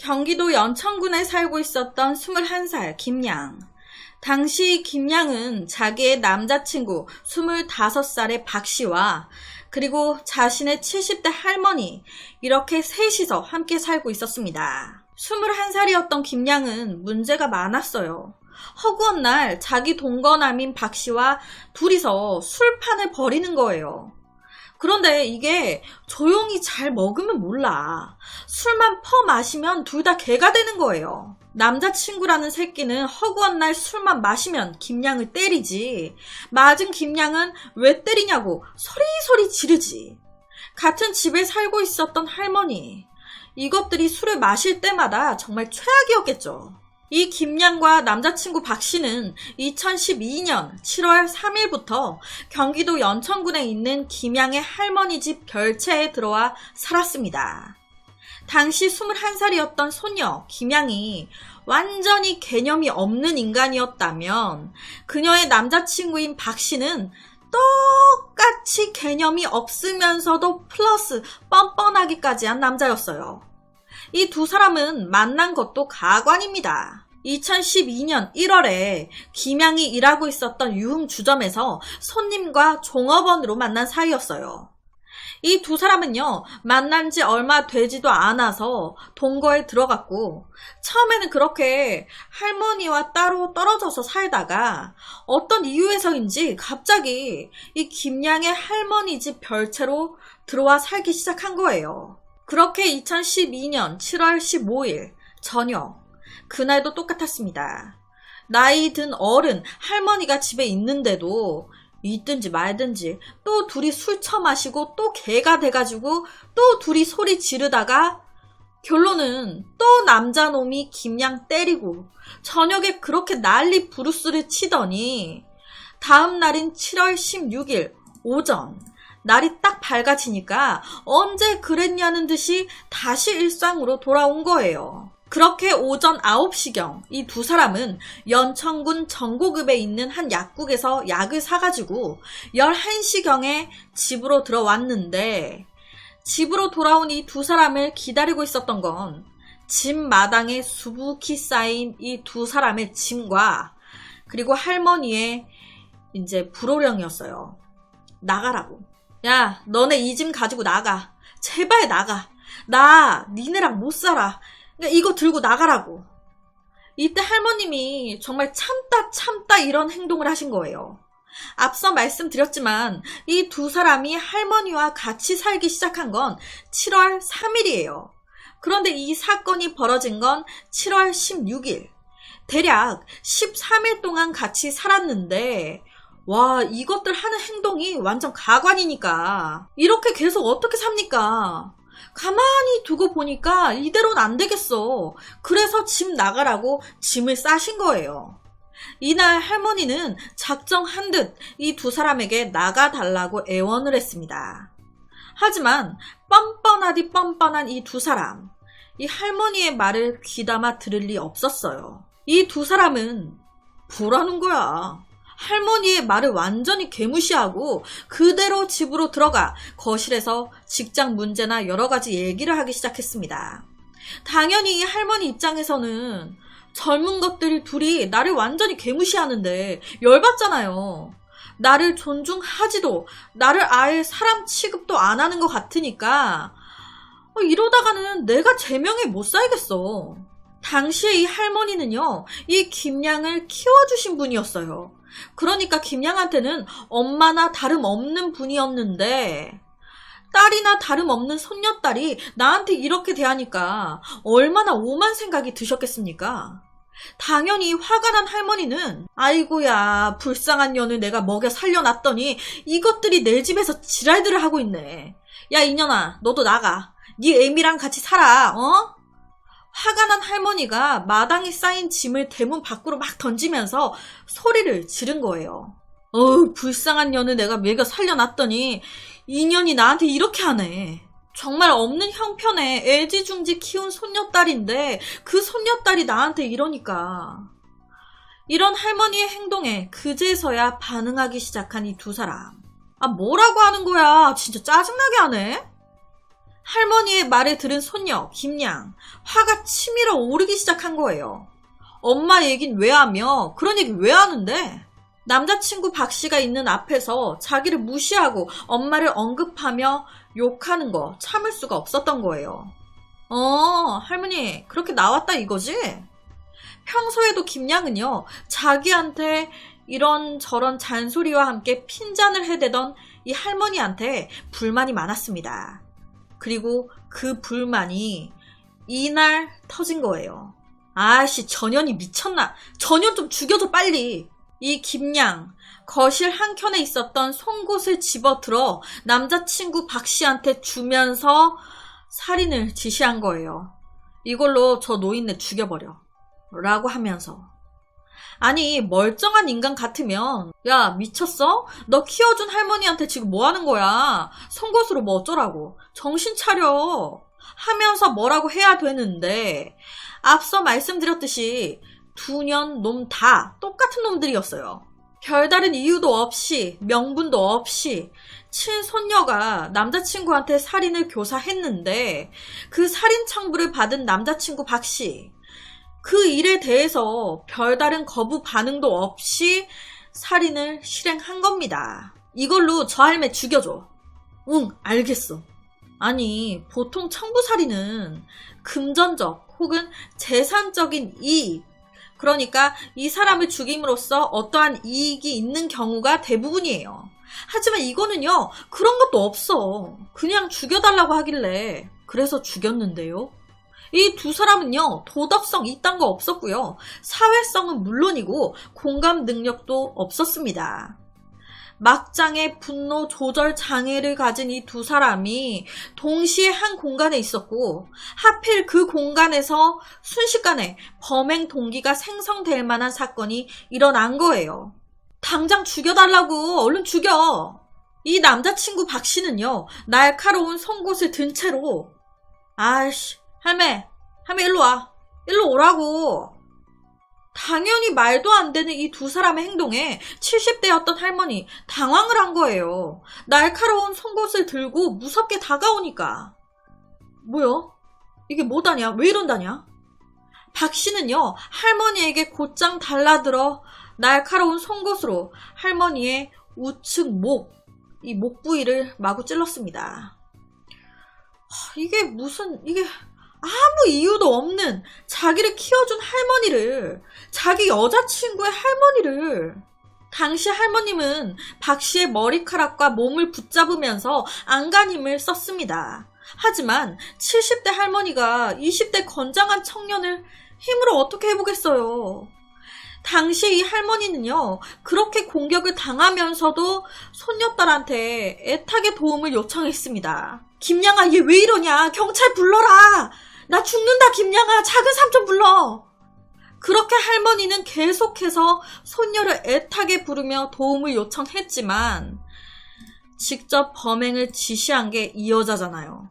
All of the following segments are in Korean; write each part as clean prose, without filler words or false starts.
경기도 연천군에 살고 있었던 21살 김양. 당시 김양은 자기의 남자친구 25살의 박씨와 그리고 자신의 70대 할머니, 이렇게 셋이서 함께 살고 있었습니다. 21살이었던 김양은 문제가 많았어요. 허구한 날 자기 동거남인 박씨와 둘이서 술판을 벌이는 거예요. 그런데 이게 조용히 잘 먹으면 몰라. 술만 퍼 마시면 둘 다 개가 되는 거예요. 남자친구라는 새끼는 허구한 날 술만 마시면 김양을 때리지. 맞은 김양은 왜 때리냐고 소리소리 지르지. 같은 집에 살고 있었던 할머니. 이것들이 술을 마실 때마다 정말 최악이었겠죠. 이 김양과 남자친구 박씨는 2012년 7월 3일부터 경기도 연천군에 있는 김양의 할머니 집 별채에 들어와 살았습니다. 당시 21살이었던 소녀 김양이 완전히 개념이 없는 인간이었다면 그녀의 남자친구인 박씨는 똑같이 개념이 없으면서도 플러스 뻔뻔하기까지 한 남자였어요. 이 두 사람은 만난 것도 가관입니다. 2012년 1월에 김양이 일하고 있었던 유흥주점에서 손님과 종업원으로 만난 사이였어요. 이 두 사람은요, 만난 지 얼마 되지도 않아서 동거에 들어갔고, 처음에는 그렇게 할머니와 따로 떨어져서 살다가 어떤 이유에서인지 갑자기 이 김양의 할머니 집 별채로 들어와 살기 시작한 거예요. 그렇게 2012년 7월 15일 저녁, 그날도 똑같았습니다. 나이 든 어른 할머니가 집에 있는데도 있든지 말든지 또 둘이 술 처마시고 또 개가 돼가지고 또 둘이 소리 지르다가 결론은 또 남자놈이 김양 때리고 저녁에 그렇게 난리 부르스를 치더니 다음 날인 7월 16일 오전, 날이 딱 밝아지니까 언제 그랬냐는 듯이 다시 일상으로 돌아온 거예요. 그렇게 오전 9시경 이 두 사람은 연천군 정고급에 있는 한 약국에서 약을 사가지고 11시경에 집으로 들어왔는데, 집으로 돌아온 이 두 사람을 기다리고 있었던 건 집 마당에 수북히 쌓인 이 두 사람의 짐과 그리고 할머니의 이제 불호령이었어요. 나가라고. 야, 너네 이 짐 가지고 나가. 제발 나가. 나 니네랑 못 살아. 그러니까 이거 들고 나가라고. 이때 할머님이 정말 참다 이런 행동을 하신 거예요. 앞서 말씀드렸지만 이 두 사람이 할머니와 같이 살기 시작한 건 7월 3일이에요. 그런데 이 사건이 벌어진 건 7월 16일. 대략 13일 동안 같이 살았는데, 와, 이것들 하는 행동이 완전 가관이니까 이렇게 계속 어떻게 삽니까? 가만히 두고 보니까 이대로는 안 되겠어. 그래서 집 나가라고 짐을 싸신 거예요. 이날 할머니는 작정한 듯 이 두 사람에게 나가달라고 애원을 했습니다. 하지만 뻔뻔하디 뻔뻔한 이 두 사람, 이 할머니의 말을 귀담아 들을 리 없었어요. 이 두 사람은 뭐라는 거야. 할머니의 말을 완전히 개무시하고 그대로 집으로 들어가 거실에서 직장 문제나 여러 가지 얘기를 하기 시작했습니다. 당연히 이 할머니 입장에서는 젊은 것들이 둘이 나를 완전히 개무시하는데 열받잖아요. 나를 존중하지도, 나를 아예 사람 취급도 안 하는 것 같으니까 이러다가는 내가 제명에 못 살겠어. 당시에 이 할머니는요, 이 김양을 키워주신 분이었어요. 그러니까 김양한테는 엄마나 다름없는 분이었는데, 딸이나 다름없는 손녀딸이 나한테 이렇게 대하니까 얼마나 오만 생각이 드셨겠습니까? 당연히 화가 난 할머니는 아이고야, 불쌍한 년을 내가 먹여 살려놨더니 이것들이 내 집에서 지랄들을 하고 있네. 야, 이년아, 너도 나가. 네 애미랑 같이 살아. 어? 화가 난 할머니가 마당에 쌓인 짐을 대문 밖으로 막 던지면서 소리를 지른 거예요. 불쌍한 년을 내가 먹여 살려놨더니 이 년이 나한테 이렇게 하네. 정말 없는 형편에 애지중지 키운 손녀딸인데 그 손녀딸이 나한테 이러니까. 이런 할머니의 행동에 그제서야 반응하기 시작한 이 두 사람. 아, 뭐라고 하는 거야. 진짜 짜증나게 하네. 할머니의 말을 들은 손녀 김양, 화가 치밀어 오르기 시작한 거예요. 엄마 얘긴 왜 하며 그런 얘기 왜 하는데? 남자친구 박씨가 있는 앞에서 자기를 무시하고 엄마를 언급하며 욕하는 거 참을 수가 없었던 거예요. 할머니 그렇게 나왔다 이거지? 평소에도 김양은요, 자기한테 이런저런 잔소리와 함께 핀잔을 해대던 이 할머니한테 불만이 많았습니다. 그리고 그 불만이 이날 터진 거예요. 아씨, 전현이 미쳤나? 전현 좀 죽여줘 빨리. 이 김양, 거실 한켠에 있었던 송곳을 집어들어 남자친구 박씨한테 주면서 살인을 지시한 거예요. 이걸로 저 노인네 죽여버려 라고 하면서. 아니, 멀쩡한 인간 같으면 야 미쳤어? 너 키워준 할머니한테 지금 뭐 하는 거야? 송곳으로 뭐 어쩌라고? 정신 차려 하면서 뭐라고 해야 되는데, 앞서 말씀드렸듯이 두 년 놈 다 똑같은 놈들이었어요. 별다른 이유도 없이, 명분도 없이 친손녀가 남자친구한테 살인을 교사했는데 그 살인 청부를 받은 남자친구 박씨, 그 일에 대해서 별다른 거부 반응도 없이 살인을 실행한 겁니다. 이걸로 저 할매 죽여줘. 응, 알겠어. 아니, 보통 청부살인은 금전적 혹은 재산적인 이익, 그러니까 이 사람을 죽임으로써 어떠한 이익이 있는 경우가 대부분이에요. 하지만 이거는요, 그런 것도 없어. 그냥 죽여달라고 하길래 그래서 죽였는데요. 이 두 사람은요, 도덕성 이딴 거 없었고요. 사회성은 물론이고 공감 능력도 없었습니다. 막장의 분노 조절 장애를 가진 이 두 사람이 동시에 한 공간에 있었고, 하필 그 공간에서 순식간에 범행 동기가 생성될 만한 사건이 일어난 거예요. 당장 죽여달라고, 얼른 죽여. 이 남자친구 박씨는요, 날카로운 송곳을 든 채로, 아이씨, 할매 일로 와. 일로 오라고. 당연히 말도 안 되는 이 두 사람의 행동에 70대였던 할머니 당황을 한 거예요. 날카로운 송곳을 들고 무섭게 다가오니까. 뭐야? 이게 뭐다냐? 왜 이런다냐? 박 씨는요, 할머니에게 곧장 달라들어 날카로운 송곳으로 할머니의 우측 목, 이 목 부위를 마구 찔렀습니다. 이게 아무 이유도 없는 자기를 키워준 할머니를, 자기 여자친구의 할머니를. 당시 할머님은 박 씨의 머리카락과 몸을 붙잡으면서 안간힘을 썼습니다. 하지만 70대 할머니가 20대 건장한 청년을 힘으로 어떻게 해보겠어요. 당시 이 할머니는요, 그렇게 공격을 당하면서도 손녀딸한테 애타게 도움을 요청했습니다. 김양아, 얘 왜 이러냐? 경찰 불러라! 나 죽는다, 김양아! 작은 삼촌 불러! 그렇게 할머니는 계속해서 손녀를 애타게 부르며 도움을 요청했지만 직접 범행을 지시한 게 이 여자잖아요.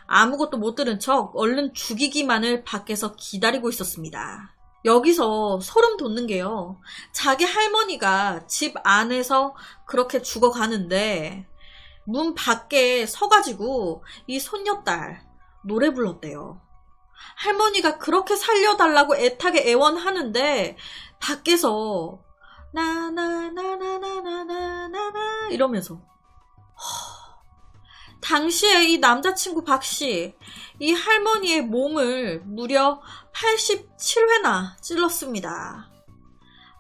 아무것도 못 들은 척 얼른 죽이기만을 밖에서 기다리고 있었습니다. 여기서 소름 돋는 게요, 자기 할머니가 집 안에서 그렇게 죽어가는데 문 밖에 서가지고 이 손녀딸 노래 불렀대요. 할머니가 그렇게 살려달라고 애타게 애원하는데 밖에서 나나나나나나나나 이러면서. 당시에 이 남자친구 박씨, 이 할머니의 몸을 무려 87회나 찔렀습니다.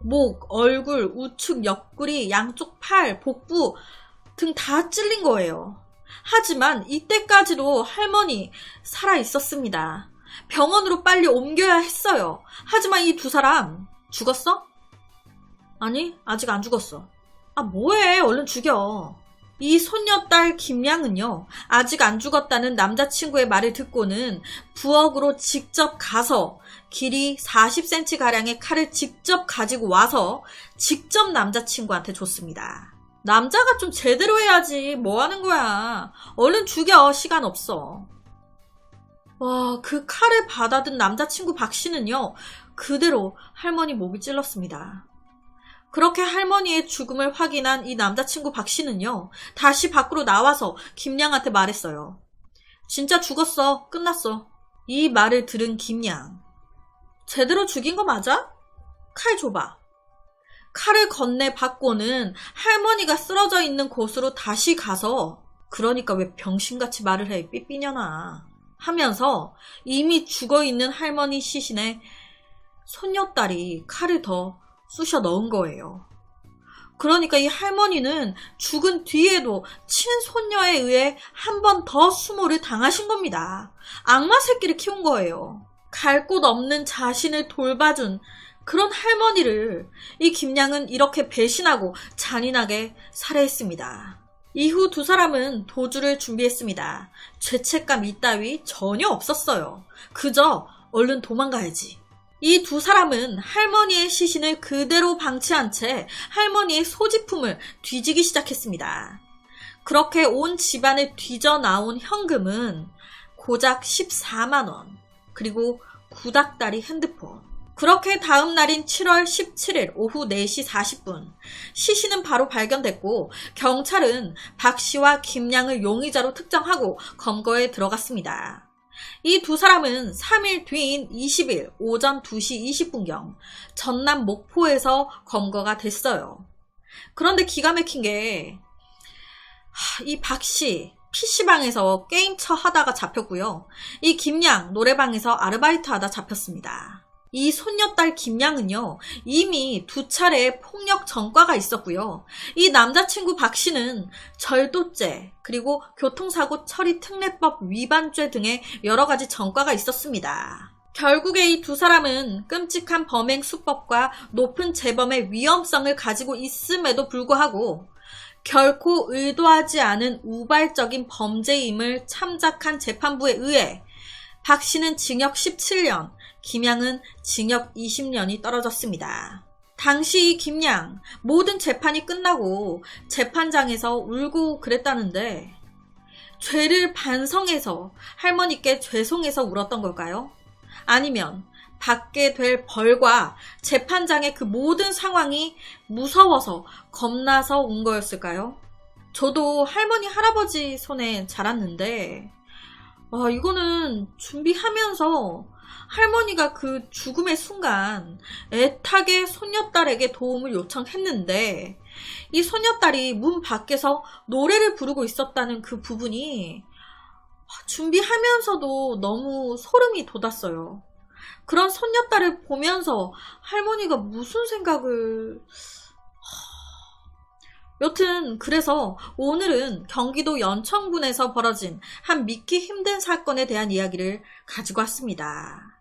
목, 얼굴, 우측 옆구리, 양쪽 팔, 복부 등 다 찔린 거예요. 하지만 이때까지도 할머니 살아 있었습니다. 병원으로 빨리 옮겨야 했어요. 하지만 이 두 사람 죽었어? 아니, 아직 안 죽었어. 아, 뭐해? 얼른 죽여. 이 손녀딸 김양은요, 아직 안 죽었다는 남자친구의 말을 듣고는 부엌으로 직접 가서 길이 40cm가량의 칼을 직접 가지고 와서 직접 남자친구한테 줬습니다. 남자가 좀 제대로 해야지. 뭐 하는 거야? 얼른 죽여. 시간 없어. 와, 그 칼을 받아든 남자친구 박 씨는요, 그대로 할머니 목을 찔렀습니다. 그렇게 할머니의 죽음을 확인한 이 남자친구 박 씨는요, 다시 밖으로 나와서 김양한테 말했어요. 진짜 죽었어. 끝났어. 이 말을 들은 김양. 제대로 죽인 거 맞아? 칼 줘봐. 칼을 건네 받고는 할머니가 쓰러져 있는 곳으로 다시 가서, 그러니까 왜 병신같이 말을 해, 삐삐년아, 하면서 이미 죽어있는 할머니 시신에 손녀딸이 칼을 더 쑤셔 넣은 거예요. 그러니까 이 할머니는 죽은 뒤에도 친손녀에 의해 한 번 더 수모를 당하신 겁니다. 악마 새끼를 키운 거예요. 갈 곳 없는 자신을 돌봐준 그런 할머니를 이 김양은 이렇게 배신하고 잔인하게 살해했습니다. 이후 두 사람은 도주를 준비했습니다. 죄책감 이따위 전혀 없었어요. 그저 얼른 도망가야지. 이 두 사람은 할머니의 시신을 그대로 방치한 채 할머니의 소지품을 뒤지기 시작했습니다. 그렇게 온 집안을 뒤져 나온 현금은 고작 14만 원, 그리고 구닥다리 핸드폰. 그렇게 다음 날인 7월 17일 오후 4시 40분 시신은 바로 발견됐고 경찰은 박 씨와 김양을 용의자로 특정하고 검거에 들어갔습니다. 이 두 사람은 3일 뒤인 20일 오전 2시 20분경 전남 목포에서 검거가 됐어요. 그런데 기가 막힌 게 이 박 씨 PC방에서 게임쳐 하다가 잡혔고요. 이 김양 노래방에서 아르바이트 하다 잡혔습니다. 이 손녀딸 김양은요, 이미 2차례의 폭력 전과가 있었고요. 이 남자친구 박 씨는 절도죄, 그리고 교통사고 처리 특례법 위반죄 등의 여러 가지 전과가 있었습니다. 결국에 이 두 사람은 끔찍한 범행 수법과 높은 재범의 위험성을 가지고 있음에도 불구하고 결코 의도하지 않은 우발적인 범죄임을 참작한 재판부에 의해 박 씨는 징역 17년, 김양은 징역 20년이 떨어졌습니다. 당시 김양 모든 재판이 끝나고 재판장에서 울고 그랬다는데 죄를 반성해서 할머니께 죄송해서 울었던 걸까요? 아니면 받게 될 벌과 재판장의 그 모든 상황이 무서워서 겁나서 운 거였을까요? 저도 할머니 할아버지 손에 자랐는데 이거는 준비하면서 할머니가 그 죽음의 순간 애타게 손녀딸에게 도움을 요청했는데 이 손녀딸이 문 밖에서 노래를 부르고 있었다는 그 부분이 준비하면서도 너무 소름이 돋았어요. 그런 손녀딸을 보면서 할머니가 무슨 생각을... 여튼 그래서 오늘은 경기도 연천군에서 벌어진 한 믿기 힘든 사건에 대한 이야기를 가지고 왔습니다.